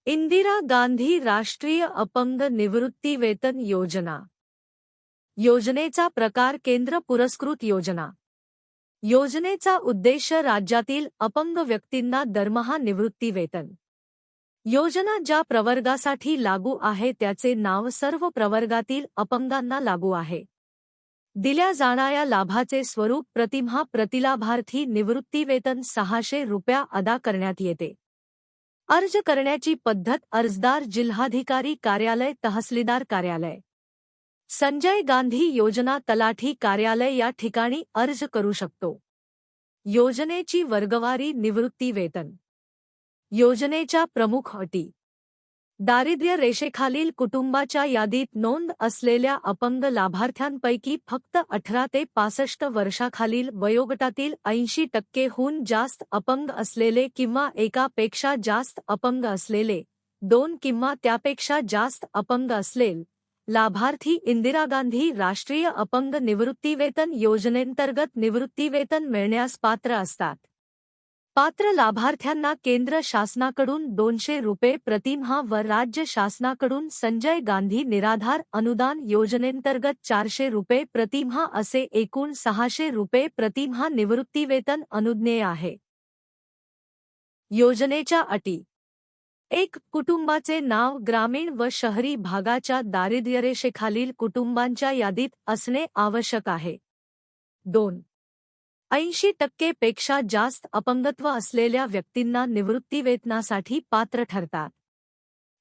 इंदिरा गांधी राष्ट्रीय अपंग निवृत्तीवेतन योजना. योजनेचा प्रकार केंद्र पुरस्कृत योजना. योजनेचा उद्देश राज्यातील अपंग व्यक्तींना दरमहा निवृत्तीवेतन. योजना ज्या प्रवर्गासाठी लागू आहे त्याचे नाव सर्व प्रवर्गातील अपंगांना लागू आहे. दिल्या जाणाऱ्या लाभाचे स्वरूप प्रतिमाह प्रतिलाभार्थी निवृत्तीवेतन 600 रुपये अदा करण्यात येते. अर्ज करण्याची पद्धत अर्जदार जिल्हाधिकारी कार्यालय तहसीलदार कार्यालय संजय गांधी योजना तलाठी कार्यालय या ठिकाणी अर्ज करू शकतो. योजनेची वर्गवारी निवृत्तीवेतन. योजनेच्या प्रमुख अटी. दारिद्र्य रेषेखालील कुटुंबाच्या यादीत नोंद असलेल्या अपंग लाभार्थ्यांपैकी फक्त 18 ते 65 वर्षाखालील वयोगटातील 80% जास्त अपंग असलेले किंवा एकापेक्षा जास्त अपंग असलेले, 2 किंवा त्यापेक्षा जास्त अपंग असलेले लाभार्थी इंदिरा गांधी राष्ट्रीय अपंग निवृत्तीवेतन योजनेंतर्गत निवृत्तीवेतन मिळण्यास पात्र असतात. पात्र लाभार्थ्यांना केंद्र शासनाकडून 200 रुपये प्रतिमाह व राज्य शासनाकडून संजय गांधी निराधार अनुदान योजनेंतर्गत 400 रुपये प्रतिमाह असे एकूण 600 रुपये प्रतिमाह निवृत्तीवेतन अनुज्ञेय आहे. योजनेच्या अटी. 1. कुटुंबाचे नाव ग्रामीण व शहरी भागाच्या दारिद्र्यरेषेखालील कुटुंबांच्या यादीत असणे आवश्यक आहे. 2. 80% पेक्षा जास्त अपंगत्व असलेल्या व्यक्तींना निवृत्तीवेतनासाठी पात्र ठरतात.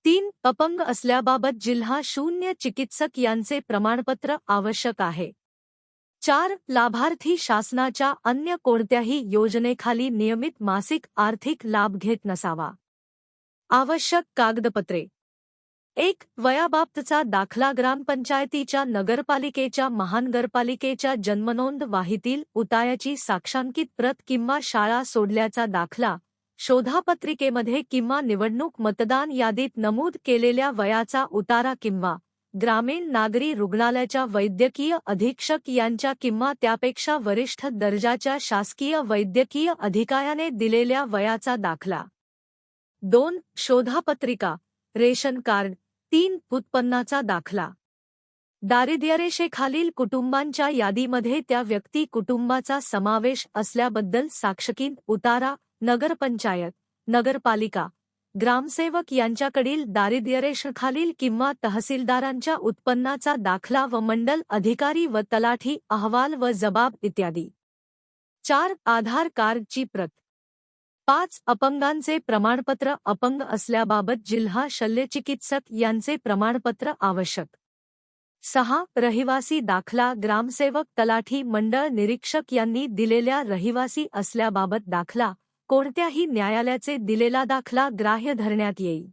3. अपंग असल्याबाबत जिल्हा शून्य चिकित्सक यांचे प्रमाणपत्र आवश्यक आहे. 4. लाभार्थी शासनाच्या अन्य कोणत्याही योजनेखाली नियमित मासिक आर्थिक लाभ घेत नसावा. आवश्यक कागदपत्रे. 1. वयाबाबतचा दाखला ग्रामपंचायतीच्या नगरपालिकेच्या महानगरपालिकेच्या जन्मनोंद वाहीतील उतायाची साक्षांकित प्रत किंवा शाळा सोडल्याचा दाखला, शोधापत्रिकेमध्ये किंवा निवडणूक मतदान यादीत नमूद केलेल्या वयाचा उतारा किंवा ग्रामीण नागरी रुग्णालयाच्या वैद्यकीय अधीक्षक यांच्या किंवा त्यापेक्षा वरिष्ठ दर्जाच्या शासकीय वैद्यकीय अधिकाऱ्याने दिलेल्या वयाचा दाखला. 2. शोधापत्रिका, रेशन कार्ड. 3. उत्पन्नाचा दाखला. दारिद्र्यरेषेखालील कुटुंबांच्या यादीमध्ये त्या व्यक्ती कुटुंबाचा समावेश असल्याबद्दल साक्षीचा उतारा, नगरपंचायत, नगरपालिका, ग्रामसेवक यांच्याकडील दारिद्र्यरेषेखालील किंवा तहसीलदारांच्या उत्पन्नाचा दाखला व मंडल अधिकारी व तलाठी अहवाल व जबाब इत्यादी. 4. आधार कार्डची प्रत. 5. अपंगांचे प्रमाणपत्र. अपंग असल्याबाबत जिल्हा शल्यचिकित्सक यांचे प्रमाणपत्र आवश्यक. 6. रहिवासी दाखला. ग्रामसेवक तलाठी मंडळ निरीक्षक यांनी दिलेल्या रहिवासी असल्याबाबत दाखला, कोणत्याही न्यायालयाचे दिलेला दाखला ग्राह्य धरण्यात येईल.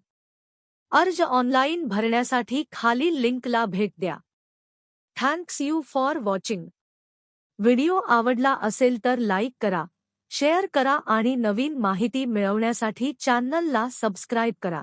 अर्ज ऑनलाईन भरण्यासाठी खालील लिंकला भेट द्या. Thanks you for watching. Video आवडला असेल तर लाईक करा, शेअर करा आणि नवीन माहिती मिळवण्यासाठी चॅनलला सबस्क्राईब करा.